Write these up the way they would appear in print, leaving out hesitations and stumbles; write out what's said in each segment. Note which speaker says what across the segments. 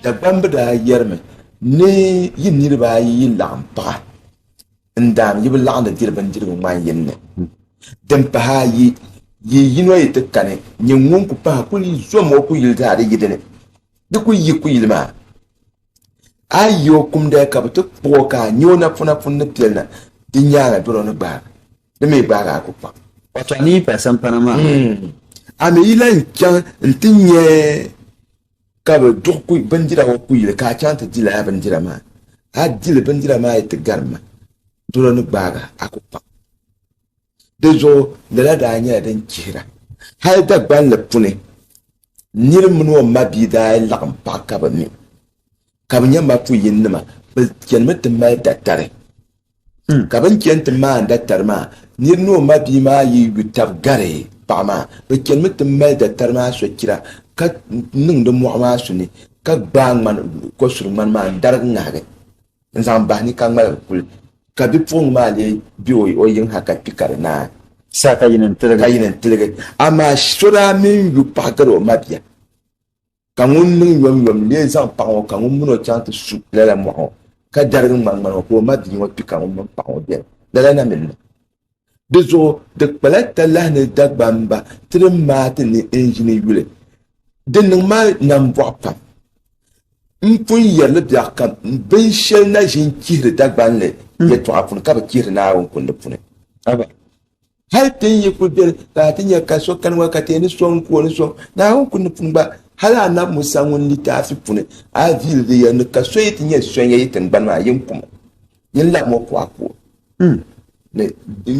Speaker 1: da bamba da yerme ne yini ba yi lampa ndam yi bla da dirban dirban ma yenne dan pa ha yi yino yi tekane nyi ngun ku pa ku li zo mo ku yil da de yidene de ku yi ku yil ma ayo kum da ka to po ka nyona funa funna pelna di nyaga duro no ba de me ba ga ku pa
Speaker 2: wato ni pa san panama
Speaker 1: ame yila nkyang ntinye ka ba duk ku bandira wa ku yil ka chanta dila bandira ma a dila bandira ma ite garma duro no ba ga akupa dezo la da nya den kira hay da ban la pune nir mun wa mabi da la kan pa ka ba ni ka ba nyamba fu yin ma ba ken mata mai da tare ka ban ken ta ma da tare ma nir no mabi ma yi witab gare pa ma ba ken mata mai da tare ma so kira ka ning da mu ma su ni ka bang man ko sur man ma dar ngare nzam ba ni kan ma kul ka bi fong ma le bi o yin haka pikar na
Speaker 2: saka yinin
Speaker 1: tilga ama sura min yu pakaro mabia ka ngun ning yom le zan pa o ka ngun no chant su la mo ka dar man ko mabi mo pikar mo pa o de la na min dezo de palata la ne dagbamba trim mat ni engineer yule den ma nam wapa mpun yalla biya kam ben shel na jin kire dagban le ye to afun ka ba kire na on kun de pune aba hal tin ye ku ber ta tin ya ka so kan wa ka tin so ko ni so na on kun pun ba hala na musangun li ta fi pune a vil de ya ne ka so ye tin ye so ye tin ban ma yin kuma yin la mo ko ko ne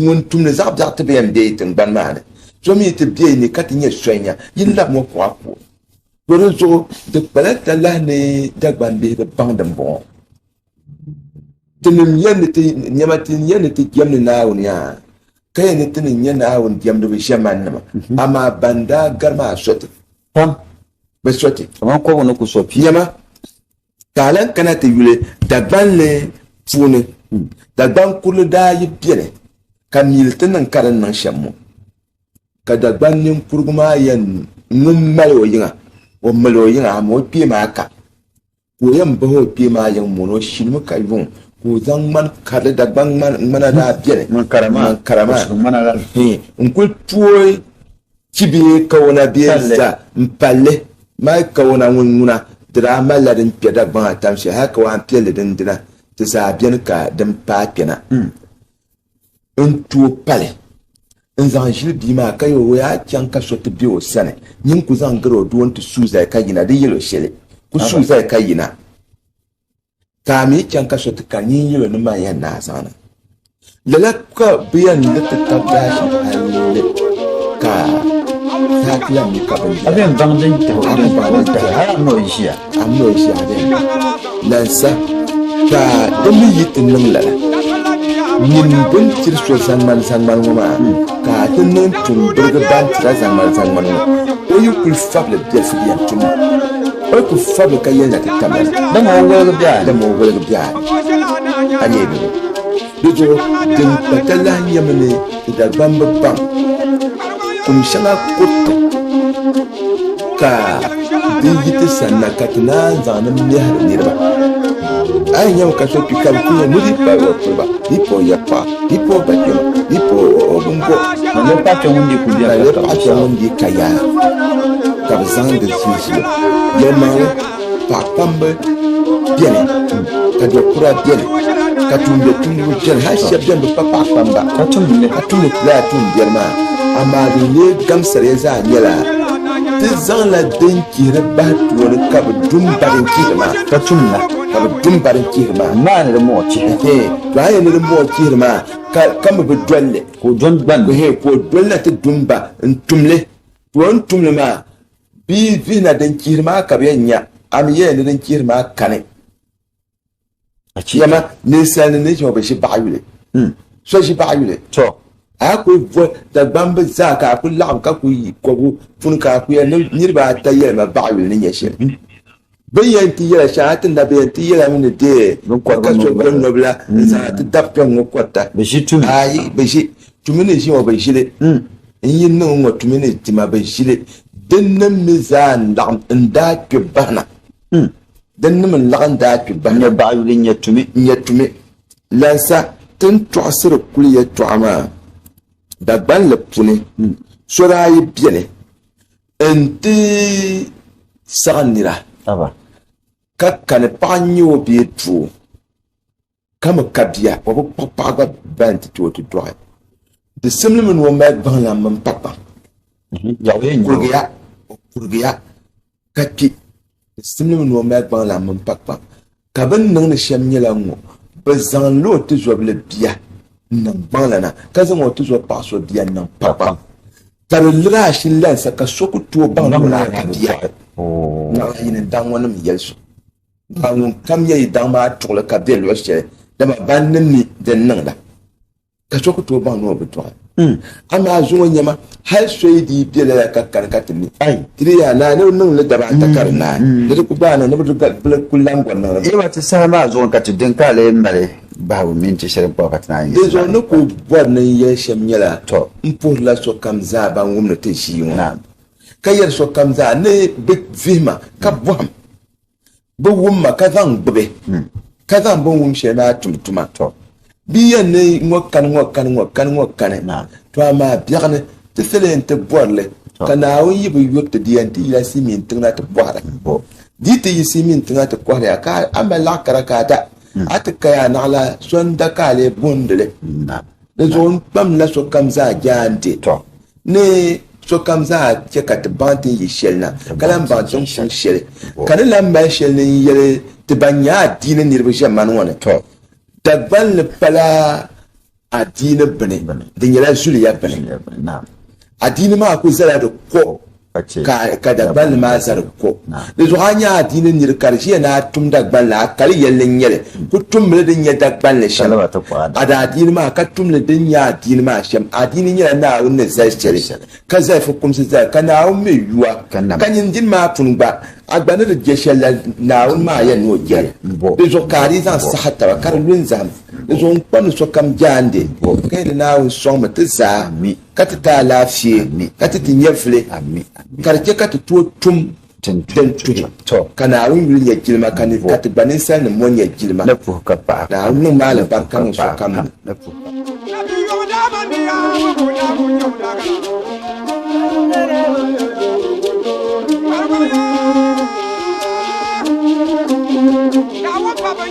Speaker 1: mun tum ne zab zab te be am de tin ban ma ne so mi te be ni ka tin ye so nya yin la mo ko ko Borozo de palata la ne dagban be de bandam bon. Tenim yene te nyamatin yene te yamne na unya. Kay ne tin nyana awun yamdo be shaman nama. Ama banda garma sote.
Speaker 2: pam
Speaker 1: Be sote.
Speaker 2: man ko wono ku sopi
Speaker 1: Nyama kalan kana te yule dagban le fune. Dagban kulu da yi biene. Kamil tenan karan nan shammo. Ka dagban nim kurguma yan num malo yinga. O malo yinga mo pi ma ka ko yam ba ho pi ma yang mono shin mo kai bon ko zang man kada da bang man mana da biere
Speaker 2: man karama mana la
Speaker 1: nkul tuoi kibi ka wona bieza mpalle mai ka wona nguna dra mala den peda ba tam shi haka wa pele den dina te sa bien ka dem pa pena tu pale nzan jil bi ma kayo ya kyan ka so te bi o sane nyin ku zan garo duwon tu suza ka yina de yelo shele ku suza ka yina ta mi kyan ka so te ka nyin yelo no ma ya na sana lala ka biyan da ta tabda shi halle ka ta kila mi ka ban
Speaker 2: abin bangden ta ha no ishiya
Speaker 1: amno shi ade lansa ka da mi yitin nan lala nin bun tir so zanman ma ka tunnen tun burga ban tira zanman o yu kul fable de fiya tun o ku fable ka yella ta tamar
Speaker 2: da mo wala ga
Speaker 1: da mo wala ga anye bi dujo din patala nyamne da bamba bam kum shanga kutto ka din yiti sanna katna zanan ne har ne ba ay nyam ka so pikal ku ne mudi pa wo ba ipo ya pa ipo ba yo ipo obungo
Speaker 2: le pa to mundi ku dia
Speaker 1: le pa to mundi kaya ka bazan de sisi le ma pa pambe bien ka do kura bien ka tumbe tumbu bien ha sha bien ba pa pamba
Speaker 2: ka tumbe
Speaker 1: la tum bien ma ama de gam sare za nyela te zan la den kire ba to ne ka dum ba den kire ma
Speaker 2: ka tumna
Speaker 1: ka dum ba den kire ma
Speaker 2: man de mo ci
Speaker 1: ba ya ne mo kire ma ka kam be dolle
Speaker 2: ko don ban
Speaker 1: ko dolle te dumba ntumle to ntumle ma bi na den kire ma ka be nya am ye ne den kire ma kane yama ne san ne jo be shi ba yule so shi ba yule
Speaker 2: to
Speaker 1: ako vo da bamba za ka ku la ka ku ko fun ka ku ya ni ba ta ye ma ba yule ne yeshe bayan ti yela shaatin da bayan ti yela min de ko ka so gon nobla za ta dappe ngo kwata
Speaker 2: be shi tumi
Speaker 1: ai be shi tumi ne shi o be shi le yin no ngo tumi ne ti ma be shi le den nan mi za ndam nda ke bana dan nim n laɣam daa kpi bahi
Speaker 2: Nya ba yuli nya tumi.
Speaker 1: nyɛ tumi lansa tin tɔɣasiri kuli yɛltɔɣa maa dagbanli puni sɔra ayi biɛni n ti saɣam nira
Speaker 2: Aba.
Speaker 1: ka kani paɣa nyɛ o bee doo ka mi ka bia o bi kpuɣi paɣa gba ban ti tooi ti dɔɣi di simlimi ni o mali gbaŋla mini pa kpaŋ
Speaker 2: Ya we nyu.
Speaker 1: o kurigiya ka kpi di simlimi ni o mali gbaŋla mini pa kpaŋ ka bi ni niŋdi shɛm nyɛla ŋɔ bi zaŋla o ti zɔbili bia n niŋ gbaŋla na ka zaŋ o ti zɔbi paɣa so bia n niŋ pa kpaŋ ka di lira ashin lansa ka so ku tooi baŋ lɔla ka bia
Speaker 2: Oh.
Speaker 1: naɣa yini daŋ ŋɔ nim yɛli so ka ŋun kam nyɛ yi daŋ maa tuɣuli ka bɛ luɣu shɛli dama ban ni mi din niŋda ka so ku tooi baŋ ni o bi tɔɣi amaa zuŋɔ nyɛma hali so yi di biɛla la ka kani ka ti mi
Speaker 2: Ai.
Speaker 1: tiri yaa naa ni niŋ li daba ata ka di naa ni di ku baana ni bi ku langɔ niŋ
Speaker 2: Iba ti saha maa zuɣu ka ti din ka le mali bahabu min ti shɛli kpa ka ti naa
Speaker 1: di zuɣu ni ku bɔri ni yɛli shɛm nyɛla
Speaker 2: To.
Speaker 1: n puhirila sokam zaa ban wumni ti ʒii ŋɔ
Speaker 2: Naam.
Speaker 1: ka yɛri sokam zaa ni bi vihima ka bɔham bi wumma ka zaŋ gbubi ka zaŋ bin wum shɛli maa tum tuma
Speaker 2: To.
Speaker 1: bia ni ŋɔ kani
Speaker 2: Naam.
Speaker 1: to amaa biɛɣuni ti sili n ti bɔrili
Speaker 2: To.
Speaker 1: ka naawuni yi bi yuri ti diyan ti yila simi n tiŋna ti bɔhara
Speaker 2: Bo.
Speaker 1: di ti yi simi n tiŋna ti kɔhara ya ka a mali laɣa kara ka a da a ti kaya naɣala so n da ka a lee boondili
Speaker 2: Naam.
Speaker 1: di zuɣu n kpamla sokam zaa jaandi
Speaker 2: To.
Speaker 1: ni sokam zaa chɛ ka ti baŋ ti yi shɛli na ka lan baŋ ti pun shɛli ka ni lan mali shɛli ni yɛli ti ban nyɛ adiini niriba ʒɛ mani ŋɔ ni
Speaker 2: To.
Speaker 1: dagbanli pala adiini bini di nyɛla zuliya bini
Speaker 2: Naam.
Speaker 1: adiini maa ku zala di ko
Speaker 2: Kace.
Speaker 1: ka dagbanli maa za di ko
Speaker 2: Naam.
Speaker 1: di zuɣu a nyɛ adiini niri ka di ʒiya ni a tum dagbanli a kali yɛlli n nyɛli ku tumli din nyɛ dagbanli shɛm
Speaker 2: Salaba ti kɔɣa.
Speaker 1: a da adiini maa ka tumli din nyɛ adiini maa shɛm adiini nyɛla naawuni ni zali shɛli ka zali fukumsi zali ka naawuni mi yuwa
Speaker 2: Ka nam.
Speaker 1: ka nyindini maa puni gba a gba ni di jɛ shɛli la naawuni maa yɛn ni o jɛli
Speaker 2: Bo.
Speaker 1: di zuɣu ka a di zaŋ saha taba ka di lu n zaham di zuɣu n kpa ni sokam jaandi ka yɛli naawuni sɔŋmi ti zaa
Speaker 2: Ami.
Speaker 1: ka ti taa laafee
Speaker 2: Ami.
Speaker 1: ka ti nyɛ vili
Speaker 2: Ami.
Speaker 1: ka di chɛ ka ti tooi tum
Speaker 2: Tin
Speaker 1: din tuhi
Speaker 2: To.
Speaker 1: ka naawuni yuli nyɛ jilima ka ti gba ninsali nim ŋɔ nyɛ jilima
Speaker 2: Na puhi ka paɣa.
Speaker 1: naawuni niŋ maa alibarika niŋ sokam ni
Speaker 2: Na puhi.
Speaker 3: Papa,